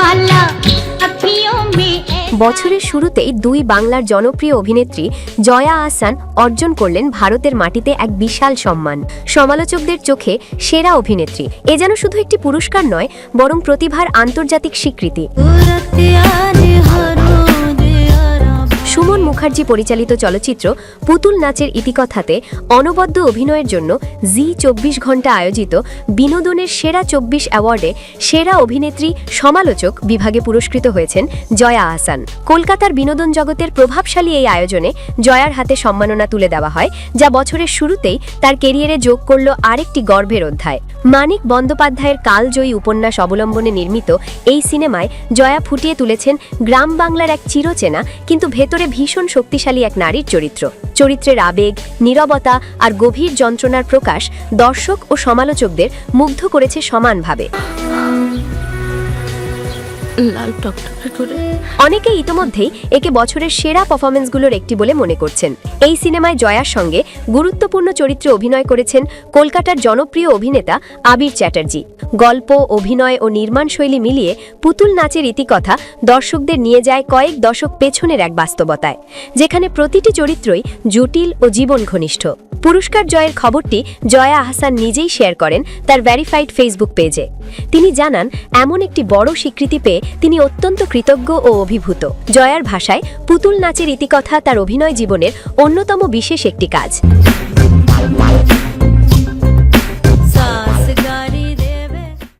वाला अखियों में বছরের শুরুতেই দুই বাংলার জনপ্রিয় অভিনেত্রী জয়া আহসান অর্জন করলেন ভারতের মাটিতে এক বিশাল সম্মান। সমালোচকদের চোখে সেরা অভিনেত্রী এ যেন শুধু একটি পুরস্কার নয়, বরং প্রতিভার আন্তর্জাতিক স্বীকৃতি। সুমন মুখার্জি পরিচালিত চলচ্চিত্র পুতুল নাচের ইতিকথাতে অনবদ্য অভিনয়ের জন্য জি ২৪ ঘণ্টা আয়োজিত বিনোদনের সেরা ২৪ অ্যাওয়ার্ডে সেরা অভিনেত্রী সমালোচক বিভাগে পুরস্কৃত হয়েছেন জয়া আহসান। কলকাতার বিনোদন জগতের প্রভাবশালী এই আয়োজনে জয়ার হাতে সম্মাননা তুলে দেওয়া হয়, যা বছরের শুরুতেই তার কেরিয়ারে যোগ করল আরেকটি গর্বের অধ্যায়। মানিক বন্দ্যোপাধ্যায়ের কালজয়ী উপন্যাস অবলম্বনে নির্মিত এই সিনেমায় জয়া ফুটিয়ে তুলেছেন গ্রাম বাংলার এক চিরচেনা কিন্তু ভেতরে ভীষণ শক্তিশালী এক নারীর চরিত্র। চরিত্রের আবেগ, নীরবতা আর গভীর যন্ত্রণার প্রকাশ দর্শক ও সমালোচকদের মুগ্ধ করেছে সমানভাবে। অনেকে ইতোমধ্যেই একে বছরের সেরা পারফরমেন্সগুলোর একটি বলে মনে করছেন। এই সিনেমায় জয়ার সঙ্গে গুরুত্বপূর্ণ চরিত্রে অভিনয় করেছেন কলকাতার জনপ্রিয় অভিনেতা আবির চ্যাটার্জি। গল্প, অভিনয় ও নির্মাণ শৈলী মিলিয়ে পুতুল নাচের ইতিকথা দর্শকদের নিয়ে যায় কয়েক দশক পেছনের এক বাস্তবতায়, যেখানে প্রতিটি চরিত্রই জটিল ও জীবন ঘনিষ্ঠ। পুরস্কার জয়ের খবরটি জয়া আহসান নিজেই শেয়ার করেন তার ভেরিফাইড ফেসবুক পেজে। তিনি জানান, এমন একটি বড় স্বীকৃতি পেয়ে তিনি অত্যন্ত কৃতজ্ঞ ও অভিভূত। জয়ার ভাষায়, পুতুল নাচের ইতিকথা তার অভিনয় জীবনের অন্যতম বিশেষ একটি কাজ।